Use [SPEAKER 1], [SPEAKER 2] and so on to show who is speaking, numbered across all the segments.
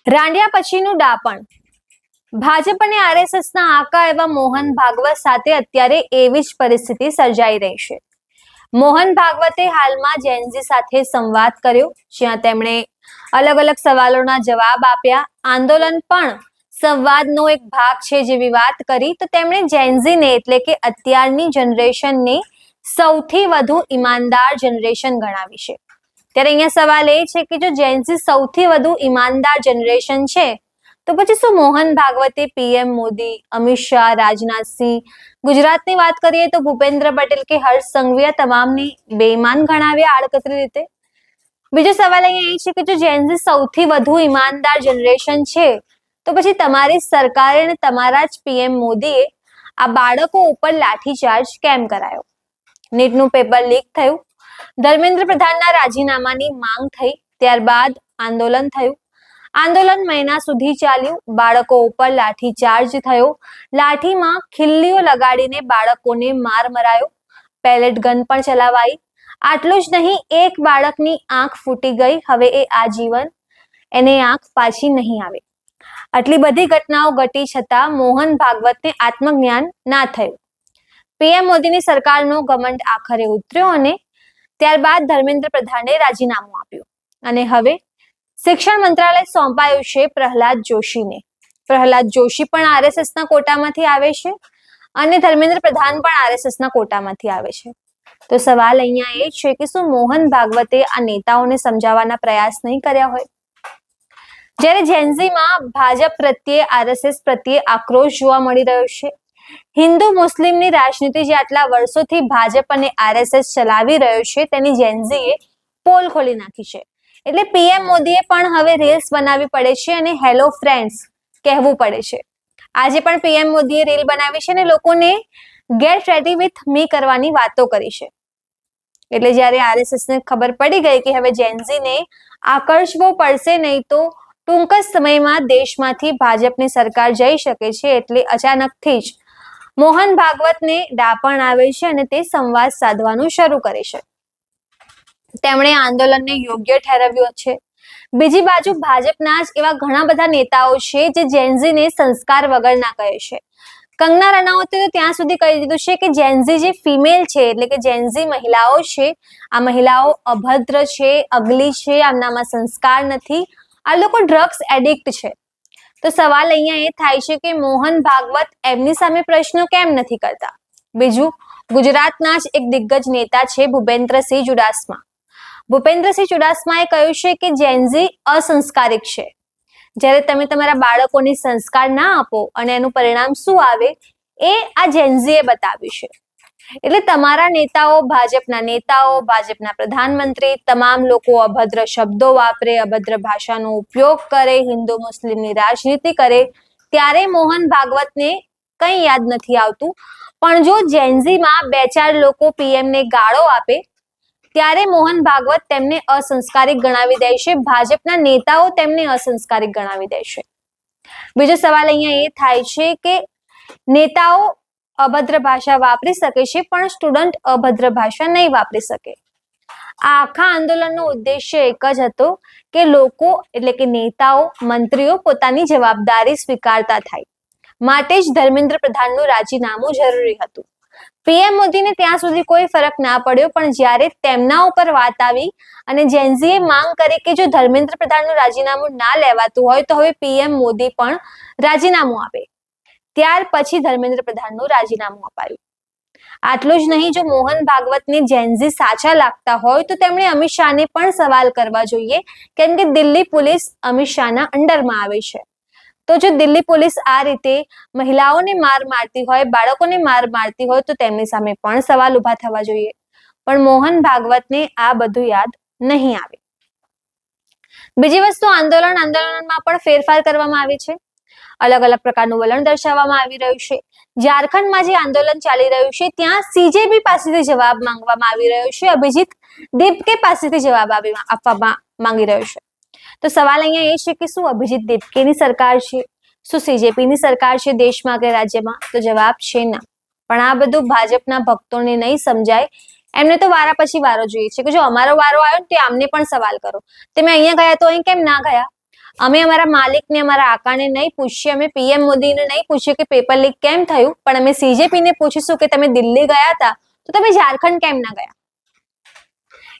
[SPEAKER 1] રાંડિયા પછીનું ડાપણ. ભાજપ અને આરએસએસના આકા એવા મોહન ભાગવત સાથે અત્યારે એવી જ પરિસ્થિતિ સર્જાઈ રહી છે. મોહન ભાગવતે હાલમાં જેનઝી સાથે સંવાદ કર્યો, જ્યાં તેમણે અલગ અલગ સવાલોના જવાબ આપ્યા. આંદોલન પણ સંવાદનો એક ભાગ છે જેવી વાત કરી. તો તેમણે જેનઝીને એટલે કે અત્યારની જનરેશનને સૌથી વધુ ઈમાનદાર જનરેશન ગણાવી છે. ત્યારે અહીંયા સવાલ એ છે કે જો જેનઝી સૌથી વધુ ઈમાનદાર જનરેશન છે તો પછી શું મોહન ભાગવતે પીએમ મોદી, અમિત શાહ, રાજનાથસિંહ, ગુજરાતની વાત કરીએ તો ભૂપેન્દ્ર પટેલ કે હર્ષ સંઘવીયા તમામને બેઈમાન ગણાવ્યા આડકતરી રીતે? બીજો સવાલ અહીંયા એ છે કે જો જેનઝી સૌથી વધુ ઈમાનદાર જનરેશન છે તો પછી તમારી સરકારે અને તમારા જ પીએમ મોદીએ આ બાળકો ઉપર લાઠીચાર્જ કેમ કરાયો? નીટનું પેપર લીક થયું, ધર્મેન્દ્ર પ્રધાનના રાજીનામાની માંગ થઈ, ત્યારબાદ આંદોલન થયું. આંદોલન મહિના સુધી ચાલ્યું, બાળકો ઉપર લાઠીચાર્જ થયો, લાઠીમાં ખિલ્લીઓ લગાડીને બાળકોને માર મરાયો, પેલેટ ગન પણ ચલાવાઈ. આટલું જ નહીં, એક બાળકની આંખ ફૂટી ગઈ, હવે એ આજીવન એને આંખ પાછી નહીં આવે. આટલી બધી ઘટનાઓ ઘટી છતાં મોહન ભાગવતને આત્મજ્ઞાન ના થયું. પીએમ મોદીની સરકારનો ઘમંડ આખરે ઉતર્યો અને ત્યારબાદ ધર્મેન્દ્ર પ્રધાને રાજીનામું આપ્યું અને હવે શિક્ષણ મંત્રાલય સોંપાયું છે પ્રહલાદ જોશીને. પ્રહલાદ જોશી પણ આરએસએસના કોટામાંથી આવે છે અને ધર્મેન્દ્ર પ્રધાન પણ આરએસએસના કોટામાંથી આવે છે. તો સવાલ અહીંયા એ છે કે શું મોહન ભાગવતે આ નેતાઓને સમજાવવાના પ્રયાસ નહીં કર્યા હોય? જ્યારે જેનઝીમાં ભાજપ પ્રત્યે, આરએસએસ પ્રત્યે આક્રોશ જોવા મળી રહ્યો છે. હિન્દુ મુસ્લિમની રાજનીતિ જે આટલા વર્ષોથી ભાજપ અને આરએસએસ ચલાવી રહ્યો છે તેની જેનઝીએ પોલ ખોલી નાખી છે. એટલે પીએમ મોદીએ પણ હવે રીલ્સ બનાવવી પડે છે અને હેલો ફ્રેન્ડ્સ કહેવું પડે છે. આજે પણ પીએમ મોદીએ રીલ બનાવી છે અને લોકોને ગેટ રેડી વિથ મી કરવાની વાતો કરી છે. એટલે જ્યારે આરએસએસને ખબર પડી ગઈ કે હવે જેનઝીને આકર્ષવો પડશે નહીં તો ટૂંક જ સમયમાં દેશમાંથી ભાજપની સરકાર જઈ શકે છે, એટલે અચાનકથી જ મોહન ભાગવતને ડાપણ આવે છે અને તે સંવાદ સાધવાનું શરૂ કરે છે. તેમણે આંદોલનને યોગ્ય ઠેરવ્યું છે. બીજી બાજુ ભાજપના જ એવા ઘણા બધા નેતાઓ છે જે જેનઝીને સંસ્કાર વગરના કહે છે. કંગના રનાવતે તો ત્યાં સુધી કહી દીધું છે કે જેનઝી જે ફિમેલ છે એટલે કે જેનઝી મહિલાઓ છે, આ મહિલાઓ અભદ્ર છે, અગલી છે, આમનામાં સંસ્કાર નથી, આ લોકો ડ્રગ્સ એડિક્ટ છે. તો સવાલ અહીંયા એ થાય છે કે મોહન ભાગવત એમની સામે પ્રશ્નો કેમ નથી કરતા? બીજું, ગુજરાતના જ એક દિગ્ગજ નેતા છે ભૂપેન્દ્રસિંહ ચુડાસમા. ભૂપેન્દ્રસિંહ ચુડાસમાએ કહ્યું છે કે જેનઝી અસંસ્કારિક છે. જ્યારે તમે તમારા બાળકોને સંસ્કાર ના આપો અને એનું પરિણામ શું આવે એ આ જેનઝીએ બતાવ્યું છે. એટલે તમારા નેતાઓ, ભાજપના પ્રધાનમંત્રી, તમામ લોકો અભદ્ર શબ્દો વાપરે, અભદ્ર ભાષાનો ઉપયોગ કરે, હિન્દુ મુસ્લિમની રાજનીતિ કરે, ત્યારે મોહન ભાગવતને કંઈ યાદ નથી આવતું. પણ જો જેનઝીમાં બે ચાર લોકો પીએમને ગાળો આપે ત્યારે મોહન ભાગવત તેમને અસંસ્કારિક ગણાવી દે છે, ભાજપના નેતાઓ તેમને અસંસ્કારિક ગણાવી દે છે. બીજો સવાલ અહીંયા એ થાય છે કે નેતાઓ અભદ્ર ભાષા વાપરી શકે છે પણ સ્ટુડન્ટ અભદ્ર ભાષા નહીં વાપરી શકે. આ આખા આંદોલનનો ઉદ્દેશ્ય એક જ હતો કે લોકો એટલે કે નેતાઓ, મંત્રીઓ પોતાની જવાબદારી સ્વીકારતા થાય. માટે જ ધર્મેન્દ્ર પ્રધાનનું રાજીનામું જરૂરી હતું. પીએમ મોદીને ત્યાં સુધી કોઈ ફરક ના પડ્યો, પણ જ્યારે તેમના ઉપર વાત આવી અને જેનઝીએ માંગ કરી કે જો ધર્મેન્દ્ર પ્રધાનનું રાજીનામું ના લેવાતું હોય તો હવે પીએમ મોદી પણ રાજીનામું આપે, ત્યાર પછી ધર્મેન્દ્ર પ્રધાનનું રાજીનામું અપાયું. આટલું જ નહીં, જો મોહન ભાગવતને જેનઝી સાચા લાગતા હોય તો તેમણે અમિત શાહને પણ સવાલ કરવા જોઈએ, કેમ કે દિલ્હી પોલીસ અમિત શાહના અંડરમાં આવે છે. તો જો દિલ્હી પોલીસ આ રીતે મહિલાઓને માર મારતી હોય, બાળકોને માર મારતી હોય તો તેમની સામે પણ સવાલ ઉભા થવા જોઈએ. પણ મોહન ભાગવતને આ બધું યાદ નહીં આવે. બીજી વસ્તુ, આંદોલનમાં પણ ફેરફાર કરવામાં આવે છે. અલગ અલગ પ્રકારનું વલણ દર્શાવવામાં આવી રહ્યું છે. ઝારખંડમાં જે આંદોલન ચાલી રહ્યું છે ત્યાં સીજેપી પાસેથી જવાબ માંગવામાં આવી રહ્યો છે, અભિજીત દીપકે પાસેથી જવાબ આપવા માંગી રહ્યો છે. તો સવાલ અહીંયા એ છે કે શું અભિજીત દીપકેની સરકાર છે, શું સીજેપીની સરકાર છે દેશમાં કે રાજ્યમાં? તો જવાબ છે ના. પણ આ બધું ભાજપના ભક્તોને નહીં સમજાય. એમને તો વારા પછી વારો જોઈએ છે કે જો અમારો વારો આવ્યો ને તો આમને પણ સવાલ કરો, તમે અહીંયા ગયા તો અહીં કેમ ના ગયા? અમે અમારા માલિકને, અમારા આકાને નહીં પૂછીએ, અમે પીએમ મોદીને નહીં પૂછીએ કે પેપર લીક કેમ થયું, પણ અમે સીજેપીને પૂછીશું કે તમે દિલ્હી ગયા હતા તો તમે ઝારખંડ કેમ ના ગયા.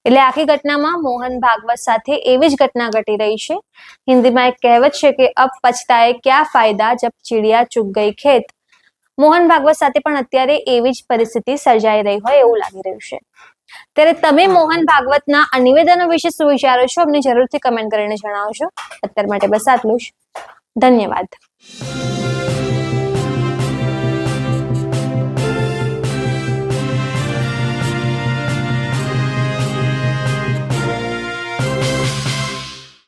[SPEAKER 1] એટલે આખી ઘટનામાં મોહન ભાગવત સાથે એવી જ ઘટના ઘટી રહી છે. હિન્દીમાં એક કહેવત છે કે અબ પછતાએ ક્યા ફાયદા જબ ચિડિયા ચુગ ગઈ ખેત. મોહન ભાગવત સાથે પણ અત્યારે એવી જ પરિસ્થિતિ સર્જાઈ રહી હોય એવું લાગી રહ્યું છે. ત્યારે તમે મોહન ભાગવતના આ નિવેદનો વિશે શું વિચારો છો, અમને જરૂરથી કમેન્ટ કરીને જણાવજો. અત્યાર માટે બસ આટલું જ. ધન્યવાદ.